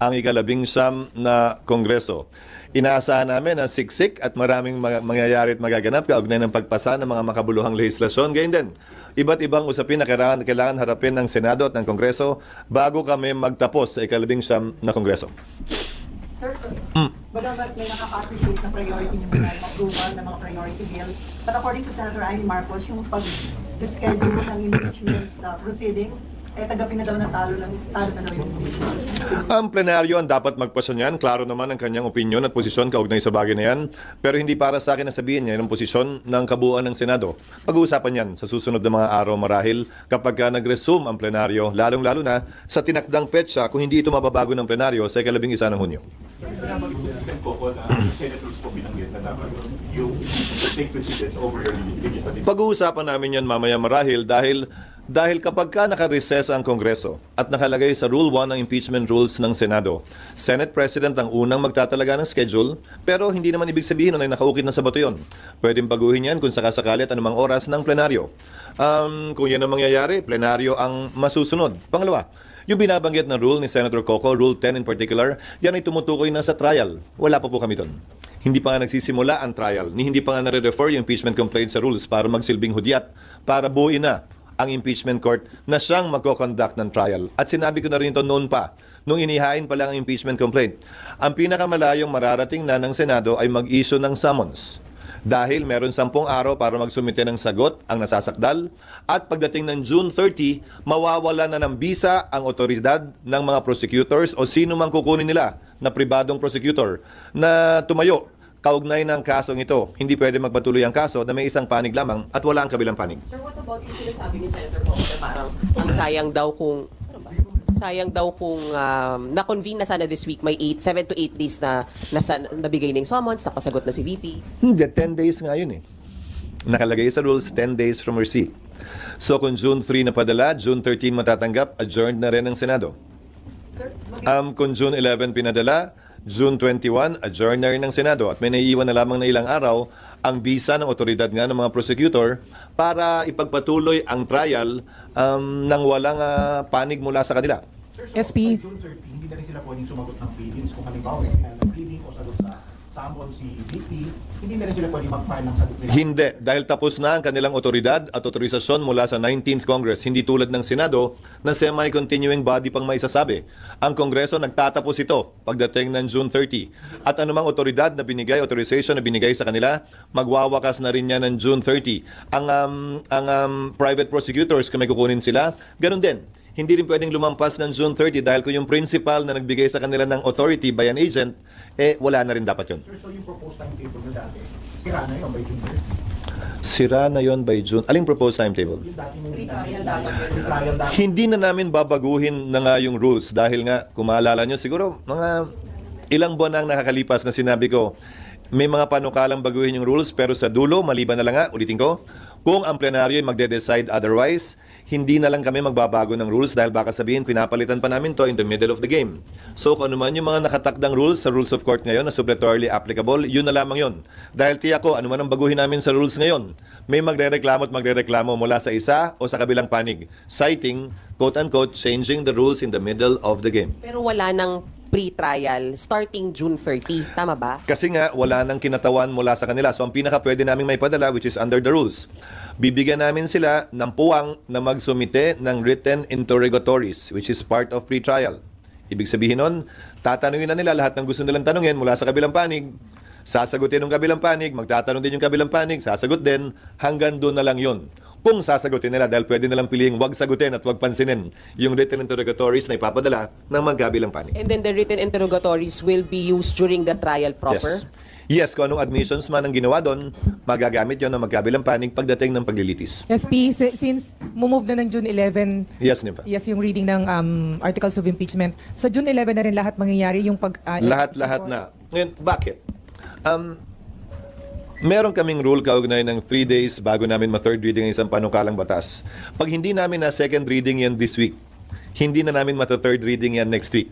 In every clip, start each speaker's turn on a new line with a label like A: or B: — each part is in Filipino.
A: ang ikalabing-siyam na Kongreso. Inaasahan namin na siksik at maraming mangyayari at magaganap kaugnay ng pagpasa ng mga makabuluhang lehislasyon. Gayun din, iba't ibang usapin na kailangan harapin ng Senado at ng Kongreso bago kami magtapos sa ikalabing-siyam na Kongreso.
B: Sir, bagamat may nakaka-appreciate na priority niyo na approval ng mga priority bills, but according to Senator Amy Marcos, yung pag-schedule ng impeachment proceedings, tagapin na daw na talo na daw yung impeachment.
A: Ang plenaryo ang dapat magpasa niyan. Klaro naman ang kanyang opinyon at posisyon kaugnay sa bagay na yan. Pero hindi para sa akin na sabihin niya yung posisyon ng kabuuan ng Senado. Pag-uusapan yan sa susunod na mga araw marahil kapag nag-resume ang plenaryo, lalong-lalo na sa tinakdang petsa kung hindi ito mababago ng plenaryo sa ikalabing-1 ng Hunyo. Pag-uusapan namin yan mamaya marahil dahil kapag naka-recess ang Kongreso at nakalagay sa Rule 1 ng impeachment rules ng Senado, Senate President ang unang magtatalaga ng schedule, pero hindi naman ibig sabihin na nakaukit na sa bato yun. Pwedeng baguhin yan kung sakasakali at anumang oras ng plenaryo. Kung yan ang mangyayari, plenaryo ang masusunod. Pangalawa, yung binabanggit na rule ni Senator Coco, Rule 10 in particular, yan ay tumutukoy na sa trial. Wala pa po kami doon. Hindi pa nga nagsisimula ang trial, hindi pa nga nare-refer yung impeachment complaint sa rules para magsilbing hudyat, para buuin na ang impeachment court na siyang magko-conduct ng trial. At sinabi ko na rin ito noon pa, nung inihain pa lang ang impeachment complaint. Ang pinakamalayong mararating na ng Senado ay mag-issue ng summons. Dahil meron 10 araw para magsumite ng sagot ang nasasakdal at pagdating ng June 30, mawawala na ng bisa ang otoridad ng mga prosecutors o sino mang kukunin nila na pribadong prosecutor na tumayo kaugnay ng kasong ito. Hindi pwede magpatuloy ang kaso na may isang panig lamang at wala ang kabilang panig.
C: Sir, what about yung sinasabi ni Senator Coco na parang ang sayang daw kung na-convene na sana this week, may 7 to 8 days na nabigay ng summons, napasagot na si VP?
A: Hindi, 10 days nga yun eh. Nakalagay sa rules, 10 days from receipt. So kung June 3 na padala, June 13 matatanggap, adjourned na rin ang Senado. Kung June 11 pinadala, June 21, adjourn na rin ng Senado at may naiiwan na lamang na ilang araw ang bisa ng otoridad nga ng mga prosecutor para ipagpatuloy ang trial nang walang panig mula sa kanila.
D: Sir, so
E: SP.
D: by June 30, hindi na rin sila pwedeng sumagot ng pleadings kung halimbawa may pleading o sagot sa summon si VP, hindi na rin sila pwedeng mag-file ng sagot nila.
A: Hindi, dahil tapos na ang kanilang otoridad at otorisasyon mula sa 19th Congress, hindi tulad ng Senado na semi-continuing body pang maisasabi. Ang Kongreso nagtatapos ito pagdating ng June 30. At anumang otoridad na binigay, authorization na binigay sa kanila, magwawakas na rin yan ng June 30. Ang private prosecutors, kung may kukunin sila, ganun din. Hindi rin pwedeng lumampas ng June 30 dahil kung yung principal na nagbigay sa kanila ng authority by an agent, wala na rin dapat yun.
D: Sir, so yung proposed timetable na dati, sira na yun by June 30.
A: Sira na yon by June. Aling proposed timetable?
D: Yung dati mong
C: Trial dapat yun.
D: trial dati.
A: Hindi na namin babaguhin na nga yung rules dahil nga, kung maalala nyo, siguro mga ilang buwan na ang nakakalipas na sinabi ko, may mga panukalang baguhin yung rules pero sa dulo, maliban na lang nga, ulitin ko, kung ang plenaryo ay magde-decide otherwise, hindi na lang kami magbabago ng rules dahil baka sabihin pinapalitan pa namin to in the middle of the game. So kung ano man yung mga nakatakdang rules sa rules of court ngayon na suppletorily applicable, yun na lamang yun. Dahil tiyak ko, ano man ang baguhin namin sa rules ngayon, may magre-reklamo at magre-reklamo mula sa isa o sa kabilang panig, citing, quote-unquote, changing the rules in the middle of the game.
C: Pero wala nang pre-trial starting June 30. Tama ba?
A: Kasi nga, wala nang kinatawan mula sa kanila. So ang pinaka pwede namin may padala, which is under the rules, bibigyan namin sila ng puwang na magsumite ng written interrogatories, which is part of pre-trial. Ibig sabihin nun, tatanungin na nila lahat ng gusto nilang tanungin mula sa kabilang panig, sasagutin ng kabilang panig, magtatanong din yung kabilang panig, sasagot din, hanggang doon na lang yun. Kung sasagutin nila, dahil pwede nilang piliing wag sagutin at wag pansinin yung written interrogatories na ipapadala ng magkabilang panig.
C: And then the written interrogatories will be used during the trial proper?
A: Yes, kung anong admissions man ang ginawa doon, magagamit yon ng magkabilang panig pagdating ng paglilitis.
E: SP, since move na ng June 11,
A: Yes, Nympha.
E: yes, yung reading ng articles of impeachment, sa June 11 na rin lahat mangyayari yung pag...
A: Lahat-lahat na. Ngayon, bakit? Meron kaming rule kaugnay ng 3 days bago namin ma-third reading ng isang panukalang batas. Pag hindi namin na second reading yan this week, hindi na namin mata-third reading yan next week.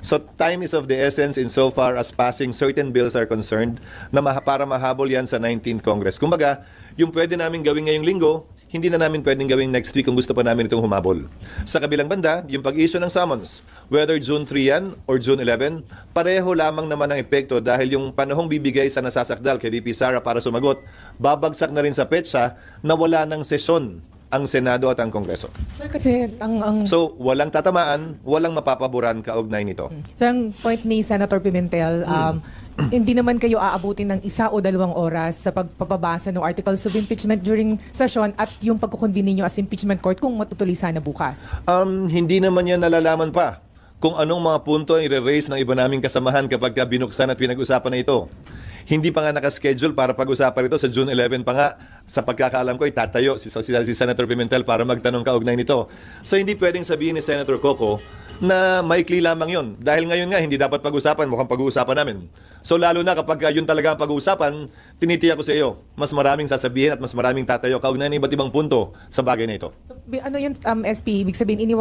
A: So time is of the essence insofar as passing certain bills are concerned na para mahabol yan sa 19th Congress. Kumbaga, yung pwede namin gawin ngayong linggo, hindi na namin pwedeng gawing next week kung gusto pa namin itong humabol. Sa kabilang banda, yung pag-issue ng summons, whether June 3 yan or June 11, pareho lamang naman ang epekto dahil yung panahong bibigay sa nasasakdal kay VP Sara para sumagot, babagsak na rin sa petsa na wala ng sesyon ang Senado at ang Kongreso.
E: Sir, kasi
A: So, walang tatamaan, walang mapapaboran kaugnay nito.
E: Sir, ang point ni Senator Pimentel, hindi naman kayo aabutin ng 1 o 2 oras sa pagpapabasa ng articles of impeachment during session at yung pagkukonvene ninyo as impeachment court kung matutuloy sana bukas.
A: Hindi naman yan nalalaman pa kung anong mga punto ang i-raise ng iba naming kasamahan kapag binuksan at pinag-usapan na ito. Hindi pa nga nakaschedule para pag-usapan ito sa June 11 pa nga. Sa pagkakaalam ko, itatayo si Senator Pimentel para magtanong kaugnay nito. So hindi pwedeng sabihin ni Senator Coco na maikli lamang yon. Dahil ngayon nga, hindi dapat pag-usapan, mukhang pag-uusapan namin. So lalo na kapag yun talaga ang pag-uusapan, tinitiyak ko sa iyo, mas maraming sasabihin at mas maraming tatayo kaugnay ng iba't ibang punto sa bagay na ito.
E: So, ano yung SP, ibig sabihin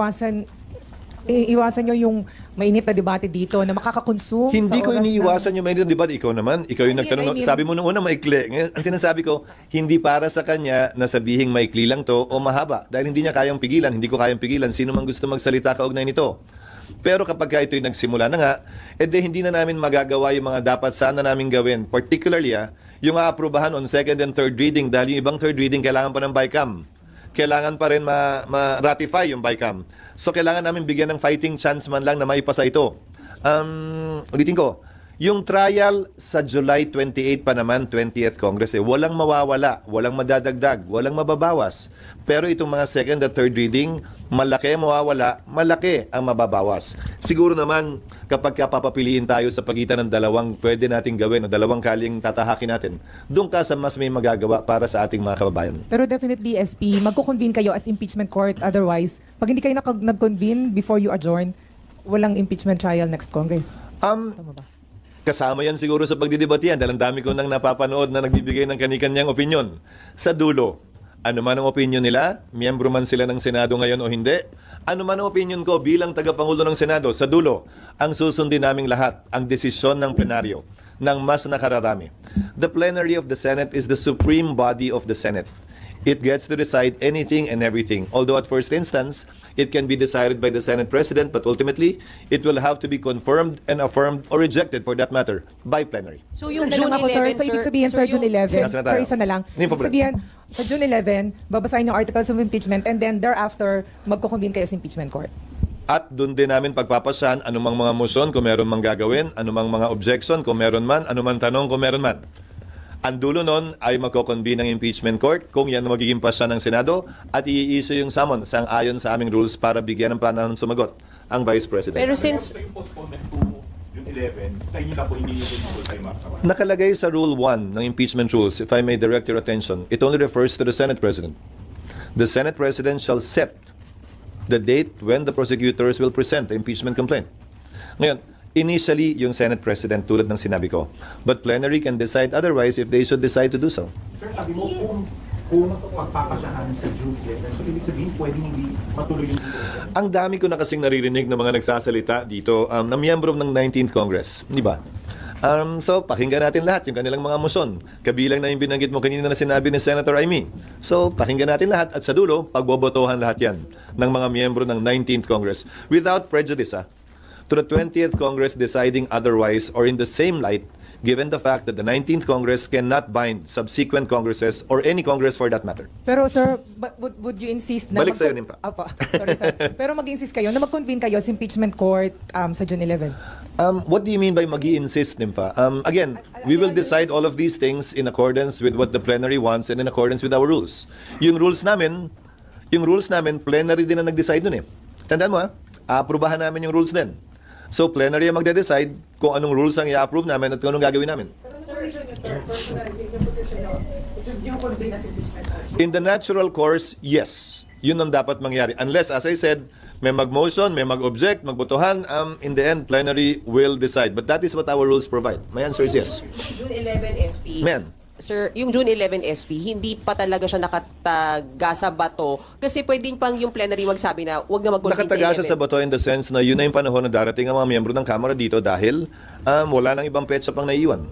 E: iwasan nyo yung mainit na debate dito na makakakonsume
A: Hindi
E: sa
A: ko
E: oras
A: iniiwasan yung mainit, di ba? Ikaw naman, ikaw yung nagtanong. Sabi mo nung una maikli. Ngayon, ang sinasabi ko, hindi para sa kanya na sabihing maikli lang to o mahaba. Dahil hindi niya kayang pigilan, hindi ko kayang pigilan. Sino man gusto magsalita kaugnay nito. Pero kapag ito'y nagsimula na nga, hindi na namin magagawa yung mga dapat sana namin gawin. Particularly, yung aaprubahan on second and third reading dahil yung ibang third reading kailangan pa ng BICAM. Kailangan pa rin ma-ratify yung BICAM. So, kailangan namin bigyan ng fighting chance man lang na maipasa ito. Ulitin ko, yung trial sa July 28 pa naman, 20th Congress, walang mawawala, walang madadagdag, walang mababawas. Pero itong mga second at third reading, malaki mawawala, malaki ang mababawas. Siguro naman, kapag papapiliin tayo sa pagitan ng dalawang pwede nating gawin o dalawang kaling tatahakin natin, doon ka sa mas may magagawa para sa ating mga kababayan.
E: Pero definitely, SP, magko-convene kayo as impeachment court. Otherwise, pag hindi kayo nag-convene before you adjourn, walang impeachment trial next Congress. Tama ba?
A: Kasama yan siguro sa pagdidebate yan dahil ang dami ko nang napapanood na nagbibigay ng kani-kanyang opinyon. Sa dulo, ano man ang opinyon nila, miyembro man sila ng Senado ngayon o hindi, ano man ang opinyon ko bilang tagapangulo ng Senado, sa dulo, ang susundin naming lahat, ang desisyon ng plenaryo ng mas nakararami. The plenary of the Senate is the supreme body of the Senate. It gets to decide anything and everything. Although at first instance, it can be decided by the Senate President, but ultimately, it will have to be confirmed and affirmed or rejected for that matter by plenary.
C: So yung
E: Isa
C: June
E: na lang ako,
C: 11,
E: sir. So, ibig sabihin, sir, June 11.
A: Sige, na tayo.
E: Sir, isa na lang.
A: Hindi
E: Ibig
A: problem.
E: sabihin, sa June 11, babasahin yung articles of impeachment and then thereafter, magko-convene kayo sa impeachment court.
A: At doon din namin pagpapasan anumang mga motion kung meron mang gagawin, anumang mga objection kung meron man, anumang tanong kung meron man. Ang dulo nun ay magko-convene ng impeachment court kung yan magiging pasya ng Senado at i-issue yung summons sang ayon sa aming rules para bigyan ng panahon sumagot ang Vice President.
C: Pero since
D: Yung postponement to June 11, sa inyo na po hindi yung full time after.
A: Nakalagay sa Rule 1 ng impeachment rules, if I may direct your attention, it only refers to the Senate President. The Senate President shall set the date when the prosecutors will present the impeachment complaint. Ngayon, initially, yung Senate President tulad ng sinabi ko. But plenary can decide otherwise if they should decide to do so.
D: Sir, sabi mo kung pagpapasyahan sa June 11, so ibig sabihin pwedeng hindi matuloy yung
A: Ang dami ko na kasing naririnig ng mga nagsasalita dito na miyembro ng 19th Congress. Di ba? So, pakinggan natin lahat yung kanilang mga motion. Kabilang na yung binanggit mo kanina na sinabi ni Senator Amy. So, pakinggan natin lahat at sa dulo, pagbobotohan lahat yan ng mga miyembro ng 19th Congress without prejudice, to the 20th Congress deciding otherwise or in the same light, given the fact that the 19th Congress cannot bind subsequent Congresses or any Congress for that matter.
E: Pero sir, would you insist na...
A: Balik sa'yo, Nimpa.
E: Apa, sorry, sir. Pero mag-insist kayo na mag-convene kayo sa impeachment court sa June 11?
A: What do you mean by mag-i-insist, Nimpa? Again, we will decide all of these things in accordance with what the plenary wants and in accordance with our rules. Yung rules namin, plenary din na nag-decide nun eh. Tandaan mo aprubahan namin yung rules din. So, plenary ang magde-decide kung anong rules ang i-approve namin at kung anong gagawin namin. In the natural course, yes. Yun ang dapat mangyari. Unless, as I said, may mag-motion, may mag-object, magbotohan, in the end, plenary will decide. But that is what our rules provide. My answer is yes.
C: June 11 SP.
A: Ma'am.
C: Sir, yung June 11 SP, hindi pa talaga siya nakataga sa bato kasi pwedeng pang yung plenary magsabi na wag na mag-convene
A: Nakataga
C: sa
A: siya sa
C: 11.
A: bato in the sense na yun na yung panahon na darating ang mga miyembro ng Kamara dito dahil wala nang ibang petsa pang naiiwan.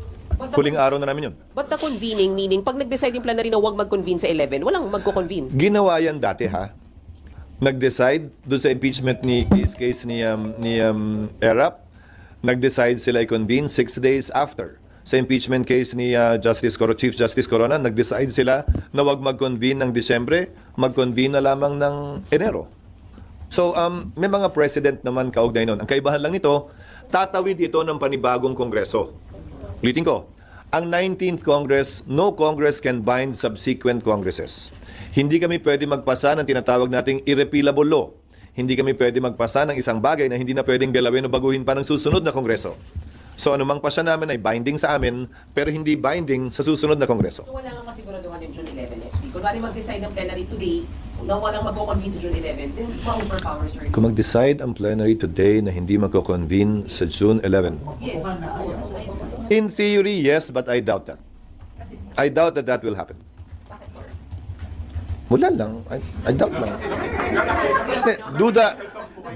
A: Huling araw na namin yun.
C: But the convening, meaning, pag nag-decide yung plenary na huwag mag-convene sa 11, walang magko-convene.
A: Ginawa yan dati, ha? Nag-decide doon sa impeachment ni case ni Erap. Nag-decide sila i-convene 6 days after. Sa impeachment case ni Chief Justice Corona, nag-decide sila na wag mag-convene ng Disyembre, mag-convene na lamang ng Enero. So, may mga president naman kaugnay nun. Ang kaibahan lang nito, tatawid ito ng panibagong kongreso. Ulitin ko, ang 19th Congress, no Congress can bind subsequent Congresses. Hindi kami pwede magpasa ng tinatawag nating irrepealable law. Hindi kami pwede magpasa ng isang bagay na hindi na pwedeng galawin o baguhin pa ng susunod na Kongreso. So anumang pasya namin ay binding sa amin, pero hindi binding sa susunod na Kongreso.
C: So wala nga kasiguraduhan yung June 11, SP. Kung mag-decide ng plenary today, na walang magko-convene sa June 11, then ma-overpowers her.
A: Kung mag-decide ang plenary today na hindi magko-convene sa June 11,
C: Yes.
A: in theory, yes, but I doubt that. I doubt that will happen. Wala lang. I doubt lang. Hindi,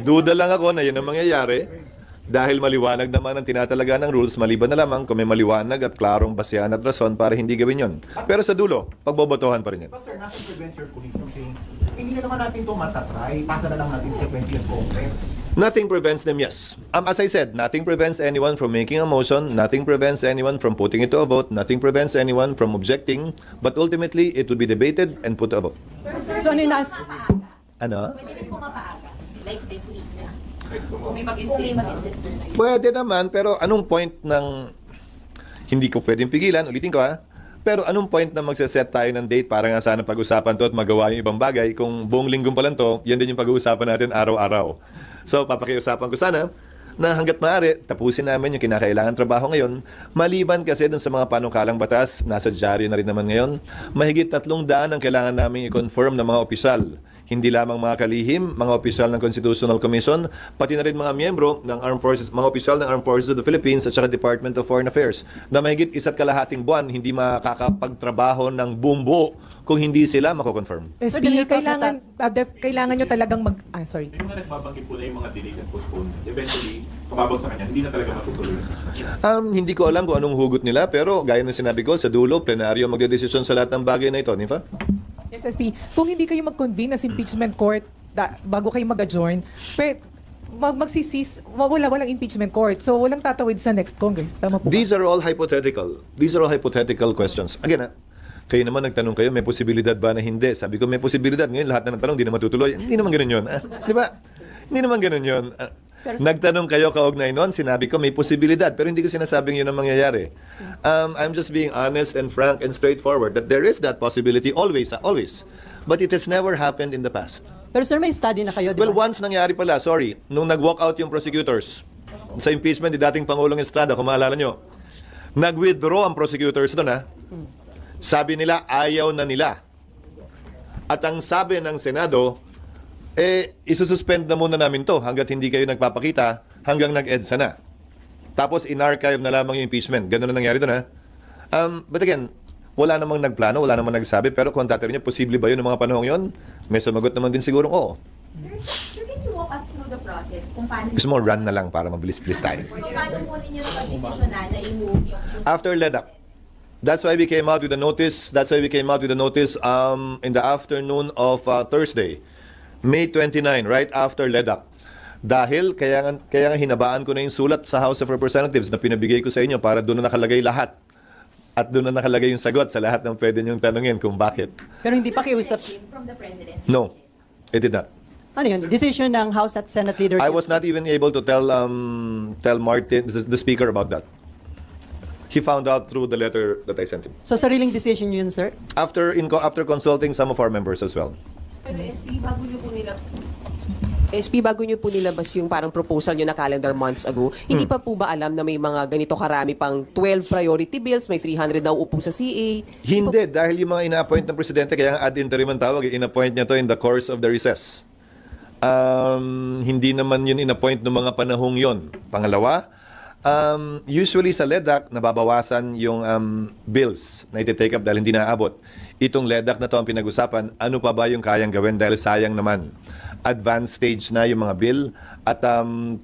A: duda lang ako na yun ang mangyayari dahil maliwanag naman ang tinatalaga ng rules, maliban na lamang kung may maliwanag at klarong basehan at rason para hindi gawin yon. Pero sa dulo, pagbobotohan pa rin yan.
D: But sir, nothing prevents your colleagues from saying, hindi na naman natin ito matatry, pasa na lang natin sa 20th Congress.
A: Nothing prevents them, yes. As I said, nothing prevents anyone from making a motion, nothing prevents anyone from putting it to a vote, nothing prevents anyone from objecting, but ultimately, it will be debated and put to a vote.
F: So ano yung
A: Ano?
G: Pwede rin po mapaaga, like this week na. Kung may mag-insist na yun.
A: Pwede naman, pero anong point ng... Hindi ko pwedeng pigilan, ulitin ko ha. Pero anong point na magsaset tayo ng date para nga sana pag-usapan to at magawa yung ibang bagay kung buong linggo pa lang to, yan din yung pag-uusapan natin araw-araw. So, papakiusapan ko sana na hanggat maaari, tapusin namin yung kinakailangan trabaho ngayon. Maliban kasi dun sa mga panukalang batas, nasa dyaryo na rin naman ngayon, mahigit 300 ang kailangan namin i-confirm ng mga opisyal. Hindi lamang mga kalihim, mga opisyal ng Constitutional Commission, pati na rin mga miyembro ng Armed Forces, mga opisyal ng Armed Forces of the Philippines at saka Department of Foreign Affairs na mahigit 1.5 buwan hindi makakapagtrabaho ng buong buo kung hindi sila mako-confirm.
E: SP, kailangan nyo talagang sorry.
H: Yung mga nagbabanggit po na yung mga delays and postpone, eventually, kumabag sa kanya, hindi na talaga matutuloy.
A: Hindi ko alam kung anong hugot nila, pero gaya ng sinabi ko, sa dulo, plenaryo magdedesisyon sa lahat ng bagay na ito, di ba?
E: Yes, SP. Kung hindi kayo mag-convene as impeachment court bago kayo mag-adjourn, walang impeachment court. So, walang tatawid sa next Congress. Tama po ba?
A: These are all hypothetical. These are all hypothetical questions. Again, kayo naman nagtanong kayo, may posibilidad ba na hindi? Sabi ko, may posibilidad. Ngayon, lahat na nagtanong, hindi na matutuloy. Hindi naman ganun yun. Di ba? Hindi naman ganun yun. Nagtanong kayo kaugnay noon, sinabi ko may posibilidad, pero hindi ko sinasabing yun ang mangyayari. I'm just being honest and frank and straightforward that there is that possibility always. But it has never happened in the past.
F: Pero sir, may study na kayo, di
A: Well,
F: ba?
A: once nangyari pala, nung nag-walk out yung prosecutors sa impeachment ni dating Pangulong Estrada, kung maalala nyo, nag-withdraw ang prosecutors doon, ha? Sabi nila, ayaw na nila. At ang sabi ng Senado, isususpend na muna namin to hanggat hindi kayo nagpapakita hanggang nag-EDSA na. Tapos in-archive na lamang yung impeachment. Ganun na nangyari doon, ha? But again, wala namang nagplano, wala namang nagsabi, pero kung tatanungin niyo, posible ba yun ng mga panahong yun? May sumagot naman din siguro, oo.
G: Sir, can you walk us through the process kung paano
A: Gusto mo, run na lang para mabilis-bilis tayo.
G: kung paano po ninyo napag-desisyonan na i-move yung
A: After LEDAC. That's why we came out with a notice. In the afternoon of Thursday, May 29, right after LEDAC. Dahil kaya nga hinabaan ko na yung sulat sa House of Representatives na pinabigay ko sa inyo para doon na nakalagay lahat. At doon na nakalagay yung sagot sa lahat ng pwede niyong tanungin kung bakit.
F: Pero hindi pa kayo usap.
G: from the President.
A: No, it did not.
F: Ano yun? Decision ng House at Senate leadership.
A: I was not even able to tell Martin, the Speaker, about that. He found out through the letter that I sent him.
F: So sariling decision yun, sir?
A: After consulting some of our members as well.
C: Pero SP, bago nyo po nilabas yung parang proposal nyo na calendar months ago, hindi pa po ba alam na may mga ganito karami pang 12 priority bills, may 300 na uupo sa CA?
A: Hindi, dahil yung mga ina-appoint ng Presidente, kaya nga ad interim ang tawag, in-appoint niya to in the course of the recess. Hindi naman yun in-appoint ng mga panahong yon. Pangalawa, usually sa LEDAC, nababawasan yung bills na iti-take up dahil hindi naabot. Itong LEDAC na to ang pinag-usapan, ano pa ba yung kayang gawin dahil sayang naman. advanced stage na yung mga bill at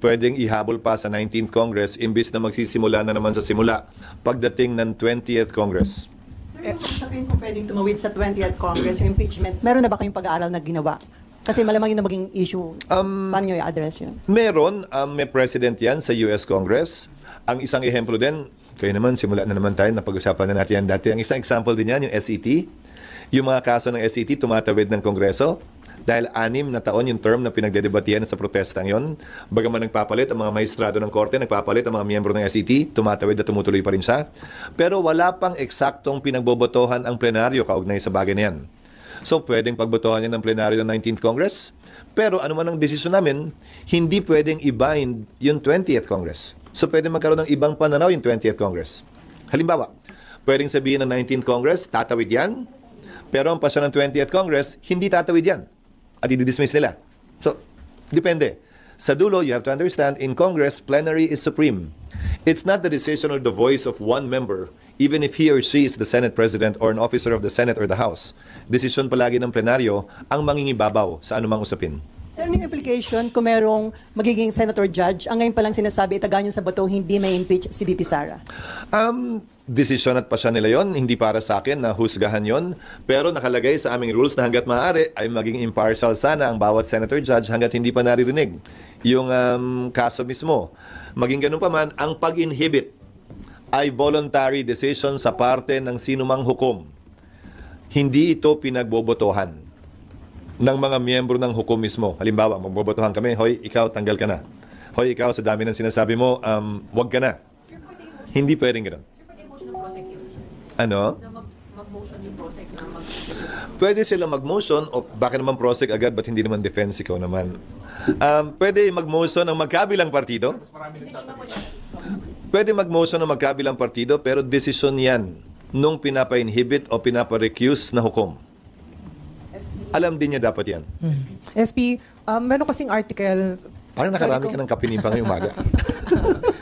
A: pwedeng ihabol pa sa 19th Congress imbis na magsisimula na naman sa simula pagdating ng 20th Congress.
F: Sir, yung sabihin kung pwedeng tumawid sa 20th Congress yung impeachment, meron na ba kayong pag-aaral na ginawa? Kasi malamang yun na maging issue. Paano nyo i-address yun?
A: Meron, may president yan sa US Congress. Ang isang ehemplo din, kayo naman, simula na naman tayo, napag-usapan na natin yan dati. Ang isang example din yan, yung SET. Yung mga kaso ng SET, tumatawid ng Kongreso. Dahil 6 na taon yung term na pinagdedebatihan sa protestang yon. Bagaman nagpapalit ang mga maestrado ng korte, nagpapalit ang mga miyembro ng SET, tumatawid at tumutuloy pa rin siya. Pero wala pang eksaktong pinagbobotohan ang plenaryo kaugnay sa bagay na yan. So, pwedeng pagbotohan yan ng plenaryo ng 19th Congress. Pero ano man ang desisyon namin, hindi pwedeng i-bind yung 20th Congress. So, pwedeng magkaroon ng ibang pananaw yung 20th Congress. Halimbawa, pwedeng sabihin ng 19th Congress, tatawid yan. Pero ang pasya ng 20th Congress, hindi tatawid yan. At i-dismiss nila. So, depende. Sa dulo, you have to understand, in Congress, plenary is supreme. It's not the decision or the voice of one member, even if he or she is the Senate President or an officer of the Senate or the House. Desisyon palagi ng plenaryo ang mangingibabaw sa anumang usapin.
F: Sir, ano yung implication kung merong magiging senator judge, ang ngayon palang sinasabi, itaga nyo sa bato, hindi may impeach si VP Sara?
A: Desisyon at pasya nila yon, hindi para sa akin na husgahan yon. Pero nakalagay sa aming rules na hanggat maaari ay maging impartial sana ang bawat senator judge hanggat hindi pa naririnig yung kaso mismo. Maging ganun pa man, ang pag-inhibit ay voluntary decision sa parte ng sinumang hukom. Hindi ito pinagbobotohan ng mga miyembro ng hukom mismo. Halimbawa, magbobotohan kami, hoy, ikaw, tanggal ka na. Hoy, ikaw, sa dami ng sinasabi mo, wag ka na. Hindi pwedeng ganun. Ano? Pwede sila mag-motion, o bakit naman prosec agad, ba't hindi naman defense ikaw naman? Pwede mag-motion ng magkabilang partido. Pwede mag-motion ng magkabilang partido, pero desisyon yan nung pinapa-inhibit o pinapa-recuse na hukom. Alam din niya dapat yan.
E: SP, meron kasing article.
A: Parang nakarami ka ng kapinipa ngayong umaga.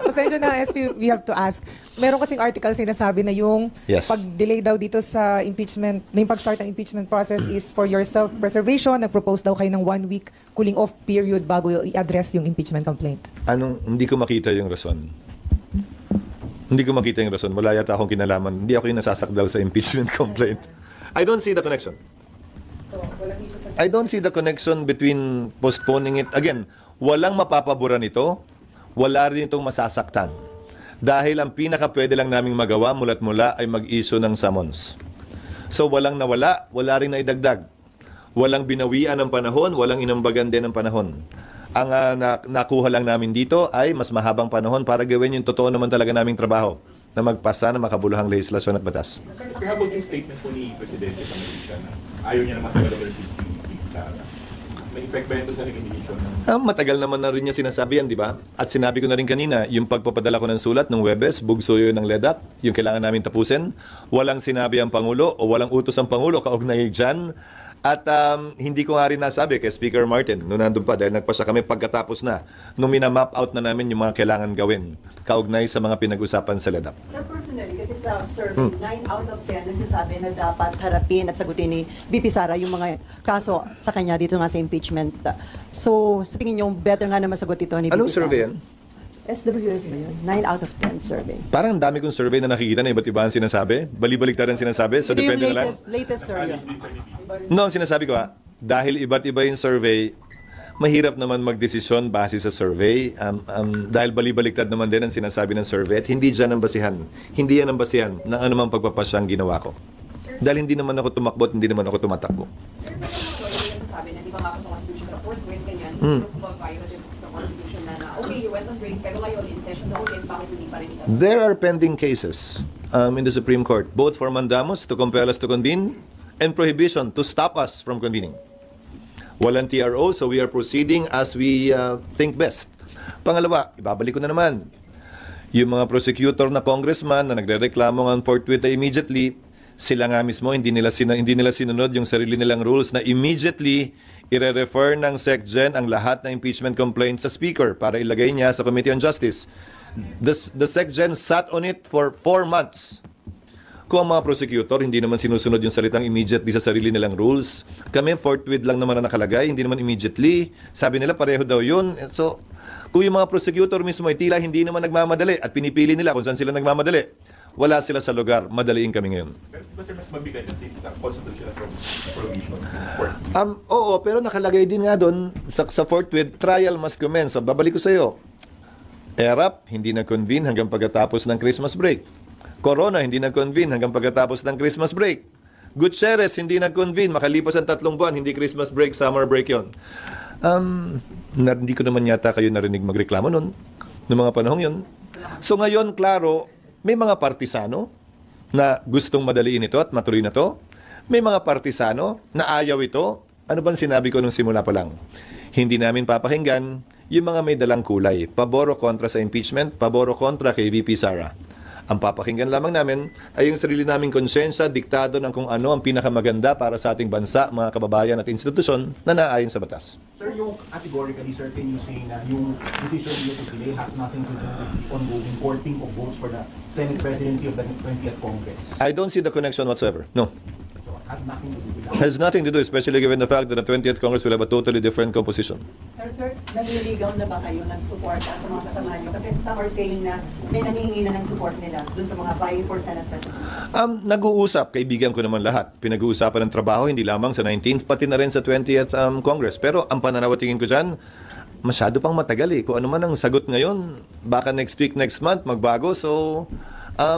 E: Pasensya na, SP, we have to ask. Meron kasing article sinasabi na yung
A: Yes.
E: pag-delay daw dito sa impeachment, na yung pag-start ng impeachment process is for your self-preservation. Nag-propose daw kayo ng 1 week cooling off period bago i-address yung impeachment complaint.
A: Hindi ko makita yung rason. Hindi ko makita yung rason. Wala yata akong kinalaman. Hindi ako yung nasasakdal sa impeachment complaint. I don't see the connection. I don't see the connection between postponing it. Again, walang mapapabura nito. Wala rin itong masasaktan. Dahil ang pinaka-pwede lang naming magawa mula't mula ay mag-issue ng summons. So walang nawala, wala rin naidagdag. Walang binawian ng panahon, walang inambagan din ng panahon. Ang nakuha lang namin dito ay mas mahabang panahon para gawin yung totoo naman talaga naming trabaho na magpasa ng makabuluhang legislasyon at batas.
H: Sir, how about yung statement po ni Presidente sa Malaysia na ayaw niya na matagal ulit si Sara? May effect ba ito sa naging decision?
A: Matagal naman na rin niya sinasabi yan, di ba? At sinabi ko na rin kanina, yung pagpapadala ko ng sulat ng Webes, bugso yun ng LEDAC, yung kailangan namin tapusin. Walang sinabi ang Pangulo o walang utos ang Pangulo kaugnay dyan. At hindi ko nga rin nasabi kay Speaker Martin, noon nandun pa, dahil nagpasya kami pagkatapos na, nung minamap out na namin yung mga kailangan gawin, kaugnay sa mga pinag-usapan sa LEDAC.
B: Sir, personally, kasi sa survey, 9 out of 10 nagsasabi na dapat harapin at sagutin ni VP Sara yung mga kaso sa kanya dito nga sa impeachment. So, sa tingin niyo, better nga na masagot ito ni VP Sara?
A: Anong survey yan?
F: SWS ba yun? 9 out of 10 survey.
A: Parang ang dami kong survey na nakikita na iba't iba ang sinasabi. Bali-baliktaran sinasabi. So,
F: Ito yung
A: depende na lang.
F: latest survey.
A: No, ang sinasabi ko dahil iba't iba yung survey, mahirap naman magdesisyon base sa survey. Dahil bali-baliktad naman din ang sinasabi ng survey at hindi dyan ang basihan. Hindi yan ang basihan ng anumang pagpapasyang ginawa ko. Dahil hindi naman ako tumakbo at hindi naman ako tumatakbo.
G: Sir, may mga nasasabi na di ba nga sa Constitution, the fourth grade ganyan, violative of the Constitution na okay, you went on break, pero ngayon in session na ulit, bakit hindi pa rin ito?
A: There are pending cases in the Supreme Court, both for mandamus to compel us to convene and prohibition to stop us from convening. Walang TRO, so we are proceeding as we think best. Pangalawa, ibabalik ko na naman. Yung mga prosecutor na congressman na nagrereklamo ng forthwith immediately, sila nga mismo hindi nila sinunod yung sarili nilang rules na immediately ire-refer ng SecGen ang lahat ng impeachment complaints sa Speaker para ilagay niya sa Committee on Justice. The SecGen sat on it for 4 months. Kung ang mga prosecutor hindi naman sinusunod yung salitang immediately sa sarili nilang rules, kami forthwith lang naman na nakalagay, hindi naman immediately. Sabi nila pareho daw yun. So, kung yung mga prosecutor mismo ay tila hindi naman nagmamadali at pinipili nila kung saan sila nagmamadali, wala sila sa lugar, madaliin kami ngayon.
H: Pero kasi mas mabigat yung constitutional provision.
A: Oo, pero nakalagay din nga doon sa forthwith, trial must commence. So, babalik ko sa iyo. ERAP, hindi na-convene hanggang pagkatapos ng Christmas break. Corona, hindi na-convene hanggang pagkatapos ng Christmas break. Gutierrez, hindi na-convene. Makalipas ang 3 buwan, hindi Christmas break, summer break yon. Hindi ko naman yata kayo narinig magreklamo noon, noong mga panahong yon. So ngayon, klaro, may mga partisano na gustong madaliin ito at matuloy na to. May mga partisano na ayaw ito. Ano bang sinabi ko nung simula pa lang? Hindi namin papakinggan yung mga may dalang kulay. Paboro kontra sa impeachment, paboro kontra kay VP Sara. Ang papakinggan lamang namin ay yung sarili naming konsensya, diktado ng kung ano ang pinakamaganda para sa ating bansa, mga kababayan at institusyon na naayon sa batas.
D: Sir, yung categorically, sir, can you say na yung decision niyo to delay has nothing to do with the ongoing courting of votes for the Senate presidency of the 20th Congress?
A: I don't see the connection whatsoever. No.
D: So, it has nothing to do with that.
A: Has nothing to do, especially given the fact that the 20th Congress will have a totally different composition.
B: Pero sir, naniligaw na ba kayo ng support sa mga kasamahan nyo? Kasi some are saying na may nangihingi na ng support nila dun sa mga vying for Senate presidency.
A: Nag-uusap, kaibigan ko naman lahat. Pinag-uusapan ng trabaho, hindi lamang sa 19th, pati na rin sa 20th Congress. Pero ang pananaw tingin ko dyan, masyado pang matagal eh. Kung ano man ang sagot ngayon, baka next week, next month, magbago. So,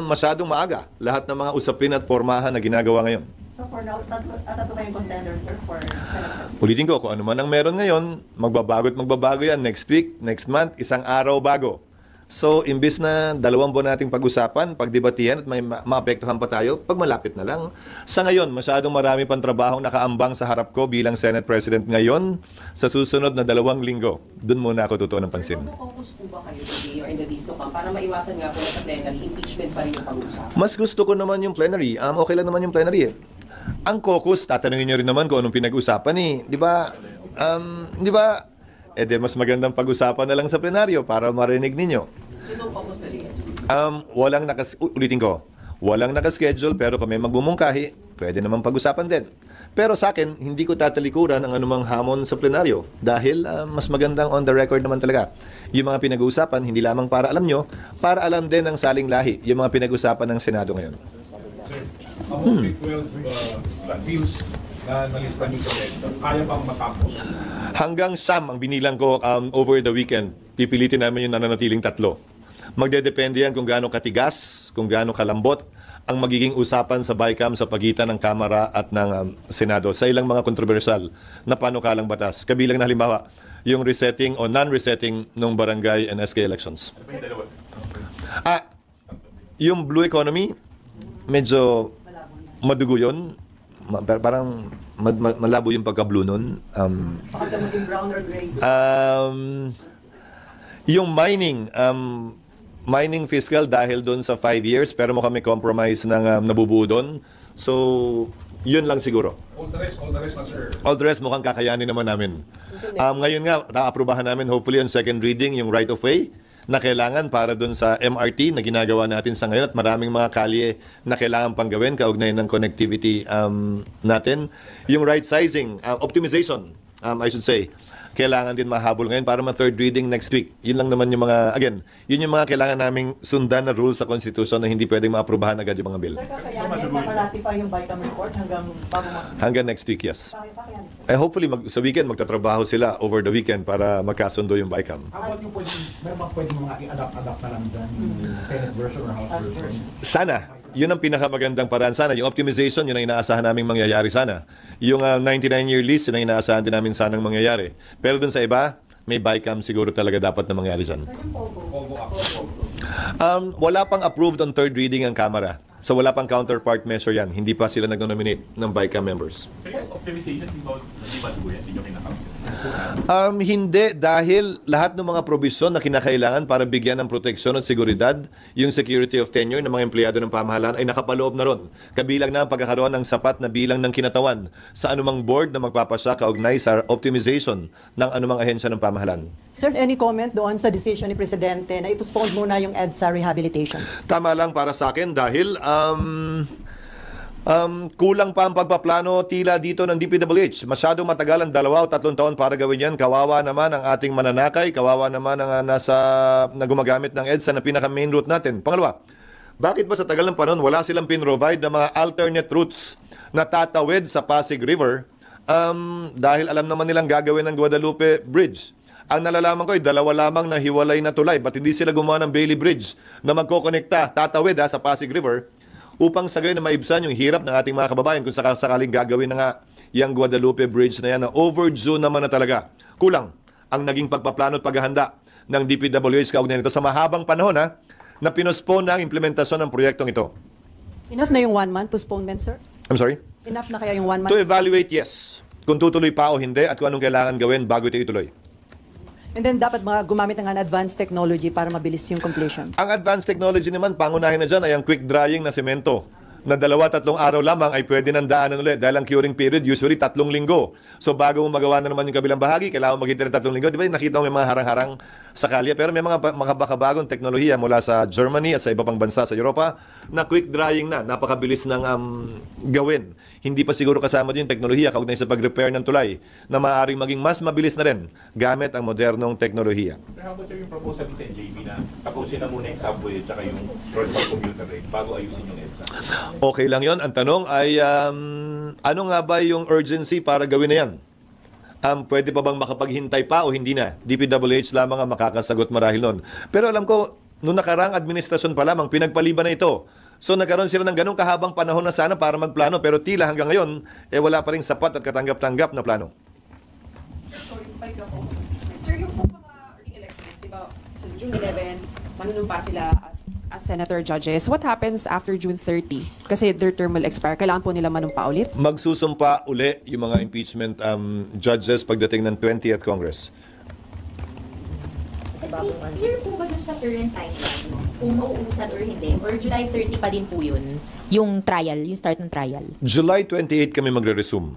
A: masyadong maaga. Lahat ng mga usapin at pormahan na ginagawa ngayon.
B: So for now, tatlo kayong contenders, sir, for Senate presidency.
A: Ulitin ko, kung ano man ang meron ngayon, magbabago yan next week, next month, isang araw bago. So, imbis na 2 buwan nating pag-usapan, pagdebatihan at may maapektuhan pa tayo, pag malapit na lang. Sa ngayon, masyadong marami pang trabahong nakaambang sa harap ko bilang Senate President ngayon. Sa susunod na 2 linggo, doon muna ako tutuon ng pansin.
C: Focus po ba kayo today or in the days to come para maiwasan nga po na sa plenary, impeachment pa rin yung pag-uusapan?
A: Mas gusto ko naman yung plenary. Okay lang naman yung plenary eh. Ang caucus, tatanungin nyo rin naman kung anong pinag-usapan eh. Di ba? Di ba? Mas magandang pag-usapan na lang sa plenaryo para marinig ninyo.
C: Ito focus na rin.
A: Ulitin ko, walang nakaschedule pero kung may magbumungkahi, pwede naman pag-usapan din. Pero sa akin, hindi ko tatalikuran ang anumang hamon sa plenaryo dahil mas magandang on the record naman talaga. Yung mga pinag-uusapan, hindi lamang para alam nyo, para alam din ng saling lahi, yung mga pinag-uusapan ng Senado ngayon.
H: Among the 12 bills na nalista niyo sa lista, kaya bang matapos?
A: Hanggang Sam ang binilang ko over the weekend. Pipilitin namin yung nananatiling 3. Magdedepende yan kung gaano katigas, kung gaano kalambot ang magiging usapan sa BICAM sa pagitan ng Kamara at ng Senado sa ilang mga kontrobersyal na panukalang batas. Kabilang na halimbawa, yung resetting o non-resetting ng barangay and SK elections. Yung blue economy, medyo madugo yun. Parang malabo yung pagka-blue nun.
B: Baka maging brown or gray.
A: Yung mining fiscal dahil doon sa 5 years, pero mukhang may compromise ng nabubuo doon. So, yun lang siguro.
H: All the rest na, sir.
A: All the rest mukhang kakayanin naman namin. Ngayon nga, naaprubahan namin hopefully on second reading yung right of way na kailangan para doon sa MRT na ginagawa natin sa ngayon at maraming mga kalye na kailangan pang gawin kaugnay ng connectivity natin. Yung right sizing, optimization, I should say, kailangan din mahabol ngayon para ma-third reading next week. Yun lang naman yung mga, again, yun yung mga kailangan naming sundan na rules sa Constitution na hindi pwedeng maaprubahan agad yung mga bill.
B: Sir, kakayanin makaratify yung BICAM report hanggang bago
A: Hanggang next week, yes.
B: Kakayanin.
A: Hopefully, sa weekend, magtatrabaho sila over the weekend para magkasundo yung BICAM.
D: How about yung meron bang pwedeng mga i-adapt na lang dyan yung Senate version or House version?
A: Sana. Yun ang pinakamagandang paraan sana. Yung optimization, yun ang inaasahan naming mangyayari sana. Yung 99-year lease, yun ang inaasahan din namin sanang mangyayari. Pero dun sa iba, may BICAM siguro talaga dapat na mangyari dyan. Wala pang approved on third reading ang Kamara. So wala pang counterpart measure yan. Hindi pa sila nag-nominate ng BICAM members.
H: So yung optimization, hindi ba dugo yan? Hindi nyo kinakap?
A: Hindi, dahil lahat ng mga probisyon na kinakailangan para bigyan ng proteksyon at seguridad, yung security of tenure ng mga empleyado ng pamahalaan ay nakapaloob na ron. Kabilang na ang pagkakaroon ng sapat na bilang ng kinatawan sa anumang board na magpapasya kaugnay sa optimization ng anumang ahensya ng pamahalaan.
F: Sir, any comment doon sa decision ni Presidente na i-postpone muna yung EDSA rehabilitation?
A: Tama lang para sa akin dahil Kulang pa ang pagpaplano tila dito ng DPWH. Masyadong matagal ang 2 o 3 taon para gawin yan. Kawawa naman ang ating mananakay. Kawawa naman ang na gumagamit ng EDSA na pinaka-main route natin. Pangalawa, bakit ba sa tagal ng panahon wala silang pin-provide ng mga alternate routes na tatawid sa Pasig River dahil alam naman nilang gagawin ng Guadalupe Bridge. Ang nalalaman ko ay 2 lamang na hiwalay na tulay. Ba't hindi sila gumawa ng Bailey Bridge na magkokonekta, tatawid sa Pasig River upang sa gayon na maibsan yung hirap ng ating mga kababayan kung sakaling gagawin na nga yung Guadalupe Bridge na yan na overdue naman na talaga. Kulang ang naging pagpaplano at paghahanda ng DPWH kaugnay nito sa mahabang panahon na pinospone na ang implementasyon ng proyektong ito.
F: Enough na yung 1 month postponement, sir?
A: I'm sorry?
F: Enough na kaya yung 1 month?
A: To evaluate, yes. Kung tutuloy pa o hindi at kung anong kailangan gawin bago ito ituloy.
F: And then dapat mga gumamit ng advanced technology para mabilis yung completion.
A: Ang advanced technology naman, pangunahin na dyan ay ang quick drying na semento na 2-3 araw lamang ay pwede nang daanan ulit dahil ang curing period usually 3 linggo. So bago mo magawa na naman yung kabilang bahagi, kailangan maghintay ng 3 linggo. Di ba nakita mo may mga harang-harang sa kalye? Pero may mga makabagong teknolohiya mula sa Germany at sa iba pang bansa sa Europa na quick drying na, napakabilis ng gawin. Hindi pa siguro kasama din yung teknolohiya kaugnay sa pag-repair ng tulay na maaaring maging mas mabilis na rin gamit ang modernong teknolohiya.
H: Pero how about sir, yung proposal ni NJB na tapusin na muna yung subway at saka yung dorsal commuter rate bago ayusin yung EDSA?
A: Okay lang yon. Ang tanong ay, ano nga ba yung urgency para gawin na yan? Pwede pa bang makapaghintay pa o hindi na? DPWH lamang ang makakasagot marahil nun. Pero alam ko, noong nakarang administrasyon pa lamang, pinagpaliban na ito. So nagkaroon sila ng ganong kahabang panahon na sana para magplano, pero tila hanggang ngayon, wala pa rin sapat at katanggap-tanggap na plano.
G: Sorry, balik ako. Sir, yung mga early elections, di ba, so June 11, manunumpa sila as senator judges. What happens after June 30? Kasi their term will expire. Kailangan po nila manumpa ulit?
A: Magsusumpa uli yung mga impeachment judges pagdating ng 20th Congress.
I: Clear po ba dun sa current timeline kung mauusad or hindi? Or July 30 pa din po yun? Yung trial, yung start ng trial?
A: July 28 kami magre-resume.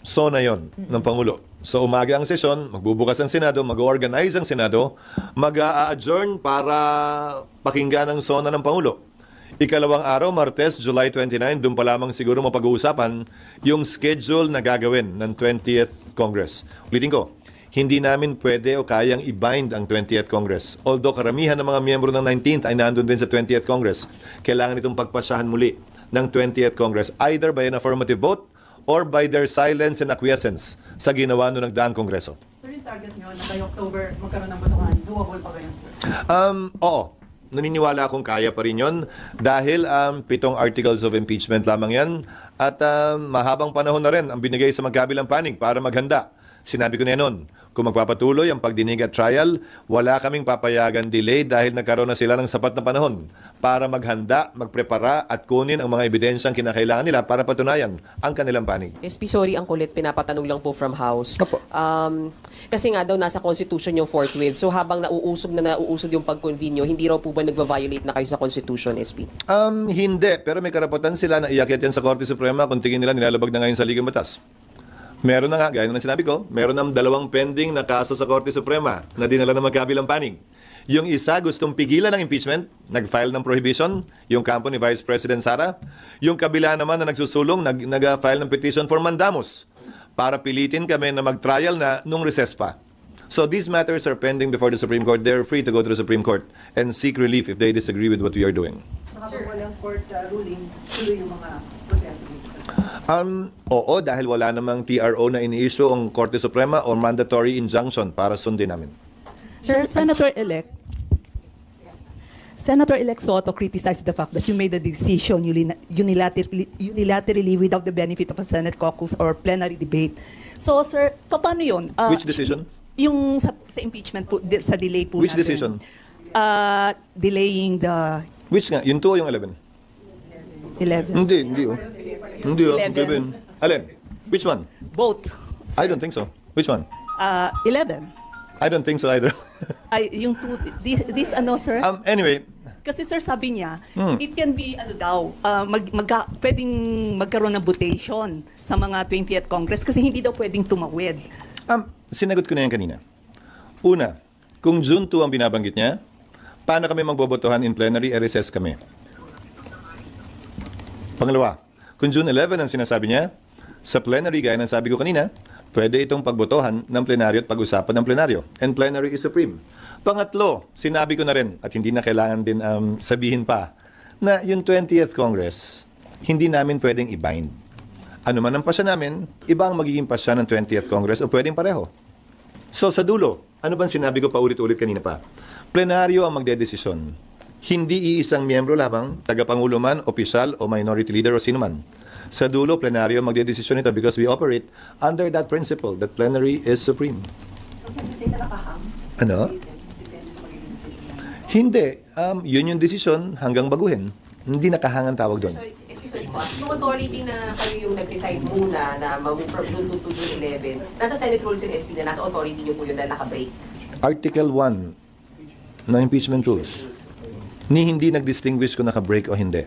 A: So na yon ng Pangulo. So umaga ang sesyon, magbubukas ang Senado, mag-organize ang Senado, mag-a-adjourn para pakinggan ang sona ng Pangulo. Ikalawang araw, Martes, July 29, doon pa lamang siguro mapag-uusapan yung schedule na gagawin ng 20th Congress. Ulitin ko, hindi namin pwede o kayang i-bind ang 20th Congress. Although karamihan ng mga miyembro ng 19th ay nandun din sa 20th Congress, kailangan itong pagpasyahan muli ng 20th Congress either by an affirmative vote or by their silence and acquiescence sa ginawa noong nagdaang Kongreso.
B: Sir, yung target nyo na by October magkaroon ng botohan, doable pa ba yun, sir?
A: Oo. Naniniwala akong kaya pa rin yun dahil 7 articles of impeachment lamang yan at mahabang panahon na rin ang binigay sa magkabilang panig para maghanda. Sinabi ko na yan noon, kung magpapatuloy ang pagdinig at trial, wala kaming papayagan delay dahil nagkaroon na sila ng sapat na panahon para maghanda, magprepara at kunin ang mga ebidensyang kinakailangan nila para patunayan ang kanilang panig.
C: SP, sorry, ang kulit, pinapatanong lang po from House.
A: Opo.
C: Kasi nga daw nasa Constitution yung forthwith. So habang nauusog yung pag-convenio, hindi raw po ba nagva-violate na kayo sa Constitution, SP?
A: Hindi, pero may karapatan sila na iakyat yan sa Korte Suprema kung tingin nila nilalabag na ngayon sa Ligang Batas. Meron na nga, gaya na sinabi ko, meron ng 2 pending na kaso sa Korte Suprema na dinala ng magkabilang panig. Yung isa gustong pigilan ng impeachment, nag-file ng prohibition, yung kampo ni Vice President Sara. Yung kabila naman na nagsusulong, nag-file ng petition for mandamus para pilitin kami na mag-trial na nung recess pa. So these matters are pending before the Supreme Court. They're free to go to the Supreme Court and seek relief if they disagree with what we are doing.
B: Habang walang court ruling, tuloy yung mga proseso dito, sir.
A: Oo, dahil wala namang TRO na ini-issue ang Korte Suprema or mandatory injunction para sundin namin.
J: Sir, Senator-elect Soto criticized the fact that you made the decision unilaterally without the benefit of a Senate caucus or plenary debate. So, sir, paano yun?
A: Which decision?
J: Yung sa impeachment po, sa delay po
A: Which
J: natin.
A: decision?
J: Delaying the
A: Which nga? Yung 2 o yung 11?
J: 11.
A: Hindi oh. Hindi oh.
J: 11.
A: Alin? Which one?
J: Both.
A: I don't think so. Which one?
J: 11.
A: I don't think so either.
J: Ay, yung two, this ano, sir?
A: Anyway,
J: Kasi sir, sabi niya, it can be, pwedeng magkaroon ng votation sa mga 20th Congress kasi hindi daw pwedeng tumawid.
A: sinagot ko na yan kanina. Una, kung June 2 ang binabanggit niya, paano kami magbobotohan in plenary, recess kami? Pangalawa, kung June 11 ang sinasabi niya, sa plenary, gaya ng sabi ko kanina, pwede itong pagbotohan ng plenaryo at pag-usapan ng plenaryo. And plenary is supreme. Pangatlo, sinabi ko na rin, at hindi na kailangan din sabihin pa, na yung 20th Congress, hindi namin pwedeng i-bind. Ano man ang pasya namin, iba ang magiging pasya ng 20th Congress o pwedeng pareho. So sa dulo, ano bang sinabi ko pa ulit-ulit kanina pa? Plenaryo ang magdedesisyon. Hindi iisang miyembro lamang, tagapangulo man, opisyal o minority leader o sino man. Sa dulo, plenaryo ang magdedesisyon ito because we operate under that principle that plenary is supreme. Ano? Hindi. Yun yung desisyon hanggang baguhin. Hindi nakahangan tawag doon.
C: Sorry, excuse me po. Yung authority na kayo yung nag-decide muna na mag-move from June 2 to June 11, nasa Senate rules yung SP na nasa authority nyo po yun dahil naka-break.
A: Article 1 ng impeachment rules. Hindi nag-distinguish kung naka-break o hindi.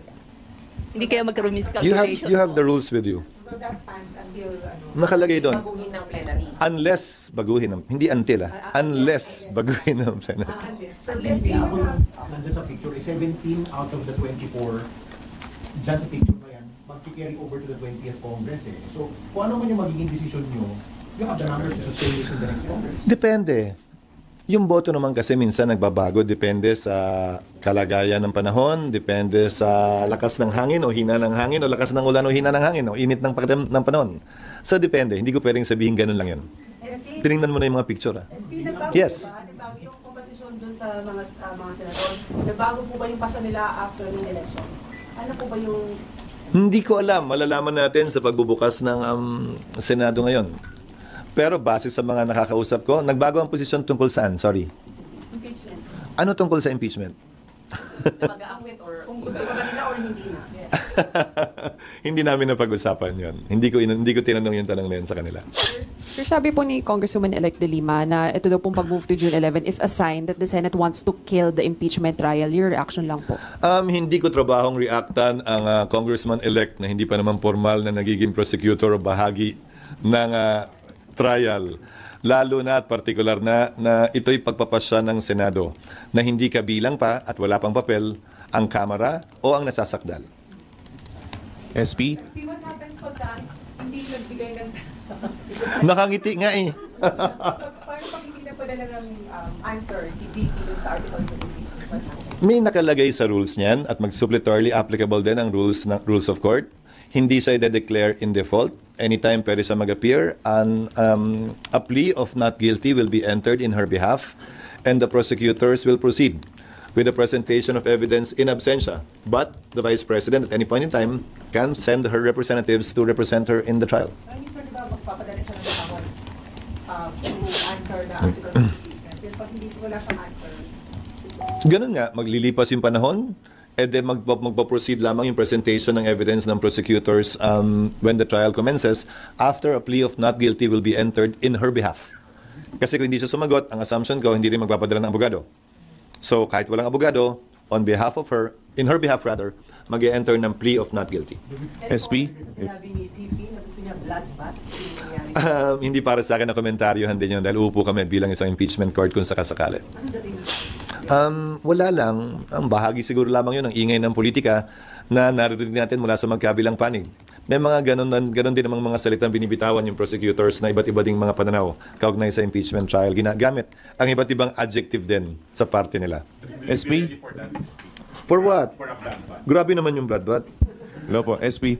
J: Hindi kaya magkaroon miscalculation.
A: You have the rules with you.
B: So that stands until,
A: Nakalagay doon.
C: Baguhin ng plenary.
A: Unless baguhin ng, hindi until unless baguhin ng Senate.
C: Unless we
D: Nandiyan sa picture, 17 out of the 24, dyan sa picture na yan, mag-carry over to the 20th Congress eh. So, kung ano man yung magiging decision nyo, you have the numbers to sustain it in the next Congress.
A: Depende. Yung boto naman kasi minsan nagbabago, depende sa kalagayan ng panahon, depende sa lakas ng hangin o hina ng hangin o lakas ng ulan o hina ng hangin o init ng panahon. So depende, hindi ko pwedeng sabihin ganun lang yun. Tinignan mo na yung mga picture. Yes.
B: Nagbago yung komposisyon dun sa mga senador. Nagbago po ba yung pasya nila after ng election? Ano po ba yung...
A: Hindi ko alam, malalaman natin sa pagbubukas ng Senado ngayon. Pero base sa mga nakakausap ko, nagbago ang posisyon tungkol saan? Sorry.
B: Impeachment.
A: Ano tungkol sa impeachment?
C: na mag-aangwit or
B: Kung gusto ba nila or hindi na? Yes.
A: Hindi namin napag-usapan yon. Hindi ko tinanong yung tanong na yun sa kanila.
G: Sir, sabi po ni Congresswoman-elect De Lima na ito daw pong pag-move to June 11 is a sign that the Senate wants to kill the impeachment trial. Your reaction lang po?
A: Hindi ko trabahong reactan ang congressman-elect na hindi pa naman formal na nagiging prosecutor o bahagi ng trial. Lalo na at partikular na ito'y pagpapasya ng Senado na hindi kabilang pa at wala pang papel ang Kamara o ang nasasakdal.
K: SP?
B: What happens pagka hindi nagbigay ng...
A: Nakangiti nga eh.
B: Paano pag hindi na padala ng answer si VP dun sa articles of impeachment? What happens?
A: May nakalagay sa rules niyan at mag-suppletorily applicable din ang rules of court. Hindi siya i-declare in default. Anytime pwede siya mag-appear. And a plea of not guilty will be entered in her behalf and the prosecutors will proceed with the presentation of evidence in absentia. But the Vice President at any point in time can send her representatives to represent her in the trial.
B: Ay, minsan diba magpapadala siya ng kahon to answer the articles of impeachment? Pero pag hindi wala siyang answer,
A: Ganun nga, maglilipas yung panahon, and then magpa-proceed lamang yung presentation ng evidence ng prosecutors when the trial commences after a plea of not guilty will be entered in her behalf. Kasi kung hindi siya sumagot, ang assumption ko, hindi rin magpapadala ng abogado. So kahit walang abogado, on behalf of her, in her behalf rather, mag-e-enter ng plea of not guilty.
K: SP?
B: sinabi ni VP na gusto niya bloodbath, yung nangyari.
A: Hindi para sa akin na komentaryohan din yun dahil upo kami bilang isang impeachment court kung sakasakali.
B: Ano dating
A: Wala lang. Ang bahagi siguro lamang yun ng ingay ng politika na naririnig natin mula sa magkabilang panig. May mga ganon din namang mga salitang binibitawan yung prosecutors na iba't iba ding mga pananaw kaugnay sa impeachment trial. Ginagamit ang iba't ibang adjective din sa parte nila.
K: SP?
A: For what?
H: For a bloodbath.
A: Grabe naman yung bloodbath.
K: Hello po, SP.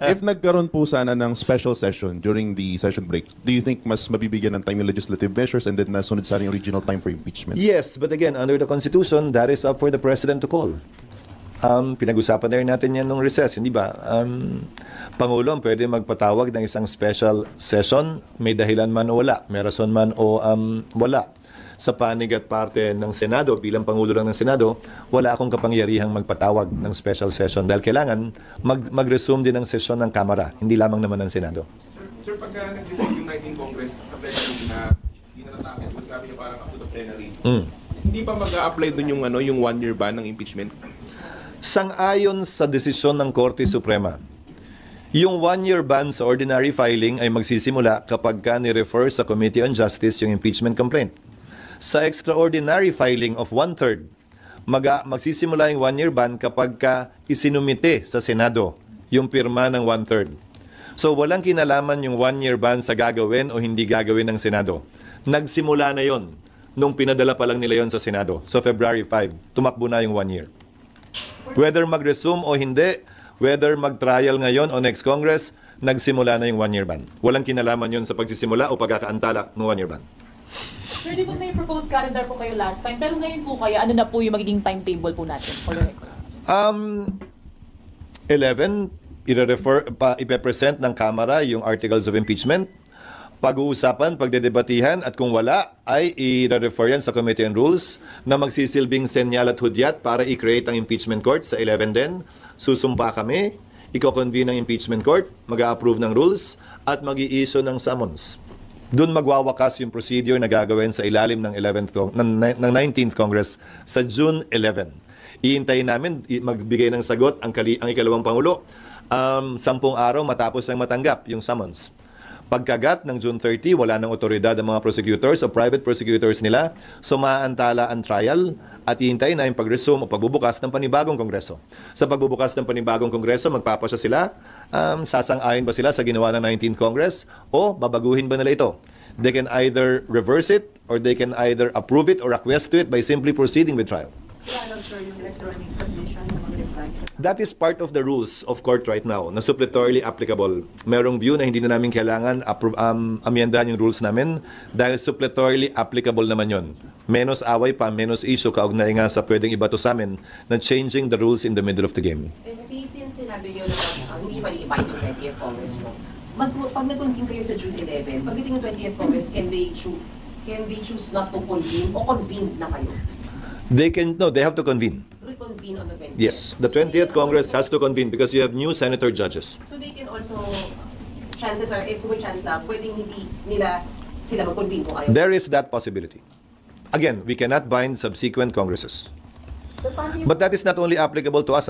K: If nagkaroon po sana ng special session during the session break, do you think mas mabibigyan ng time yung legislative measures and then nasunod sana yung original time for impeachment?
A: Yes, but again, under the Constitution, that is up for the President to call. Pinag-usapan na rin natin yan nung recess, hindi ba? Pangulo ang pwede magpatawag ng isang special session, may dahilan man o wala, may rason man o wala. Sa panig at parte ng Senado, bilang Pangulo lang ng Senado, wala akong kapangyarihang magpatawag ng special session dahil kailangan mag-resume din ng session ng Kamara, hindi lamang naman ng Senado.
H: Sir, pagka nag-decide yung 19 Congress sa plenary na hindi na natakit, mas sabi niyo parang up to the plenary, hindi pa mag-a-apply dun yung, yung 1-year ban ng impeachment?
A: Sang-ayon sa desisyon ng Korte Suprema, yung 1-year ban sa ordinary filing ay magsisimula kapag ka ni-refer sa Committee on Justice yung impeachment complaint. Sa extraordinary filing of 1/3, magsisimula yung 1-year ban kapag ka isinumite sa Senado yung pirma ng 1/3. So walang kinalaman yung 1-year ban sa gagawin o hindi gagawin ng Senado. Nagsimula na yon nung pinadala pa lang nila yon sa Senado. So February 5, tumakbo na yung 1 year. Whether mag-resume o hindi, whether mag-trial ngayon o next Congress, nagsimula na yung 1-year ban. Walang kinalaman yon sa pagsisimula o pagkakaantala ng 1-year ban.
L: Sir, di ba may proposed calendar po kayo last time? Pero ngayon po kayo, ano na po yung magiging timetable po natin? For the record.
A: 11, ipe-present ng Kamara yung articles of impeachment. Pag-uusapan, pagdedebatihan, at kung wala, ay i-refer yan sa Committee on Rules na magsisilbing senyal at hudyat para i-create ang impeachment court sa 11 din. Susumpa kami, i-convene ang impeachment court, mag-a-approve ng rules, at mag-i-issue ng summons. Doon magwawakas yung procedure na gagawin sa ilalim ng 19th Congress sa June 11. Iintayin namin magbigay ng sagot ang ikalawang Pangulo 10 araw matapos ang matanggap yung summons. Pagkagat ng June 30, wala nang otoridad ang mga prosecutors o private prosecutors nila, so maaantala ang trial at iintayin na yung pag-resume o pagbubukas ng panibagong kongreso. Sa pagbubukas ng panibagong kongreso, magpapasya sila, sasang-ayon ba sila sa ginawa ng 19th Congress o babaguhin ba nila ito? They can either reverse it or they can either approve it or acquiesce to it by simply proceeding with trial.
B: Kaya sir, yung electronic submission ng mga replies.
A: That is part of the rules of court right now, na suppletorily applicable. Merong view na hindi na namin kailangan amyendahan yung rules namin dahil suppletorily applicable naman yon. Menos away pa, menos issue kaugnay nga sa pwedeng ibato sa amin na changing the rules in the middle of the game.
C: ST, since sinabi nyo na hindi pa i-invite yung 20th Congress mo, pag nag-convene kayo sa June 11, pagdating ng 20th Congress, can they choose not to convene o convene na kayo?
A: They have to convene.
C: Reconvene on the 20th?
A: Yes, the 20th Congress has to convene because you have new senator judges.
C: So they can also, chances are, if may chance na, pwedeng hindi nila sila mag-convene kung ayaw.
A: There is that possibility. Again, we cannot bind subsequent Congresses. But that is not only applicable to us.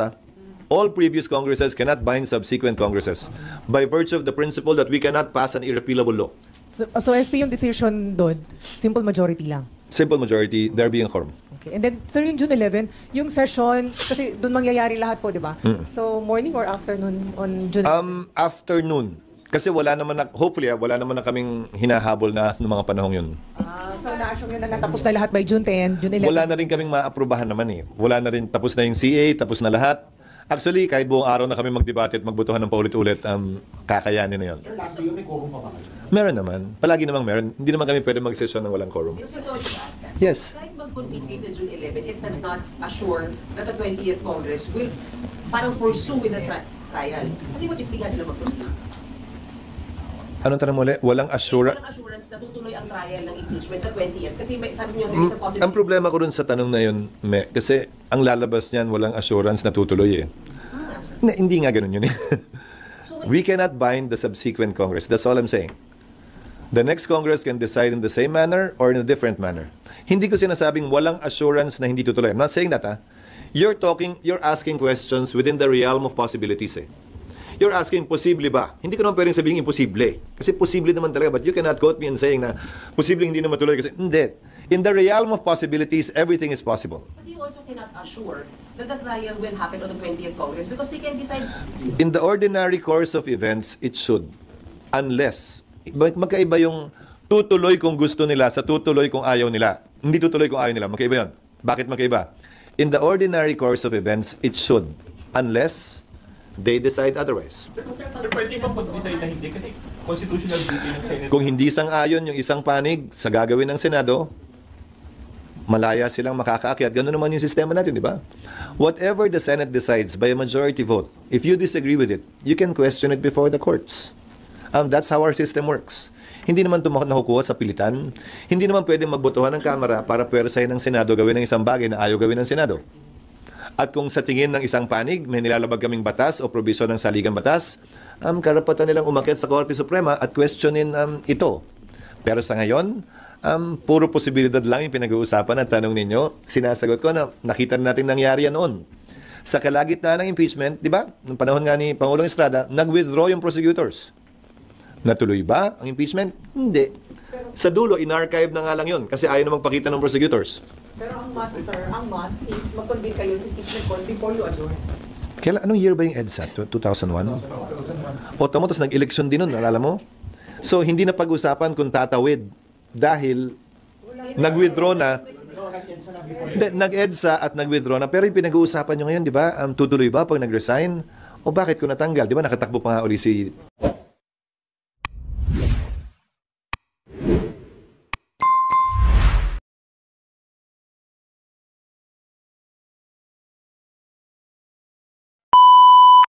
A: All previous Congresses cannot bind subsequent Congresses by virtue of the principle that we cannot pass an irrepealable law.
E: So SP yung decision doon, simple majority lang.
A: Simple majority, there being quorum.
E: Okay. And then, sir, yung June 11, yung session, kasi doon mangyayari lahat po, di ba? So, morning or afternoon on June 11?
A: Afternoon. Kasi hopefully, wala naman na kaming hinahabol na ng mga panahong yun.
E: So, na-assume yun na natapos na lahat by June 10, June 11?
A: Wala na rin kaming maaprubahan naman eh. Wala na rin, tapos na yung CA, tapos na lahat. Actually, kahit buong araw na kami magdebate at magbutuhan ng paulit-ulit, kakayanin na yun.
D: Last year, may quorum pa ba kayo?
A: Meron naman. Palagi namang meron. Hindi naman kami pwede mag-session ng walang quorum. Yes.
C: Kahit mag-convene kayo sa June 11, it does not assure that the 20th Congress will parang pursue with the trial. Kasi what if di nga sila mag-convene?
A: Anong tanong mo ulit? Walang assurance.
C: Walang assurance na tutuloy ang trial ng impeachment sa 20th. Kasi sabi niyo, there is a possibility.
A: Ang problema ko dun sa tanong na yun, kasi ang lalabas niyan, walang assurance na tutuloy eh. Hindi nga ganun yun eh. We cannot bind the subsequent Congress. That's all I'm saying. The next Congress can decide in the same manner or in a different manner. Hindi ko sinasabing walang assurance na hindi tutuloy. I'm not saying that, You're asking questions within the realm of possibilities, eh. You're asking, posible ba? Hindi ko naman pwedeng sabihin imposible. Kasi posible naman talaga. But you cannot quote me in saying na posibleng hindi na matuloy kasi hindi. In the realm of possibilities, everything is possible.
C: But you also cannot assure that the trial will happen on the 20th Congress because they can decide.
A: In the ordinary course of events, it should. Unless, magkaiba yung tutuloy kung gusto nila sa tutuloy kung ayaw nila. Hindi tutuloy kung ayaw nila. Magkaiba yun. Bakit magkaiba? In the ordinary course of events, it should. Unless they decide otherwise.
D: Sir, pwede bang mag-decide na hindi? Kasi constitutional duty ng Senate.
A: Kung hindi sang-ayon yung isang panig sa gagawin ng Senado, malaya silang makakaakyat. Ganun naman yung sistema natin, di ba? Whatever the Senate decides by a majority vote, if you disagree with it, you can question it before the courts. That's how our system works. Hindi naman ito nakukuha sa pilitan. Hindi naman pwedeng magbotohan ng Kamara para pwersahin ng Senado gawin ng isang bagay na ayaw gawin ng Senado. At kung sa tingin ng isang panig, may nilalabag kaming batas o probisyon ng saligang batas, karapatan nilang umakyat sa Korte Suprema at questionin ito. Pero sa ngayon, puro posibilidad lang yung pinag-uusapan at tanong ninyo. Sinasagot ko na nakita na natin nangyari yan noon. Sa kalagitnaan ng impeachment, di ba? Noong panahon nga ni Pangulong Estrada, nag-withdraw yung prosecutors. Natuloy ba ang impeachment? Hindi. Sa dulo, in-archive na nga lang yun kasi ayaw na magpakita ng prosecutors.
B: Pero ang must, sir, is mag-convene kayo sa impeachment court before you adjourn.
A: Kailan, anong year ba yung EDSA? 2001? O tamo, tapos nag-election din nun, alala mo? So, hindi na pag-usapan kung tatawid dahil nag-withdraw na. Nag-EDSA at nag-withdraw na. Pero yung pinag-uusapan nyo ngayon, di ba? Tutuloy ba pag nag-resign? O bakit kung natanggal? Di ba nakatakbo pa nga uli si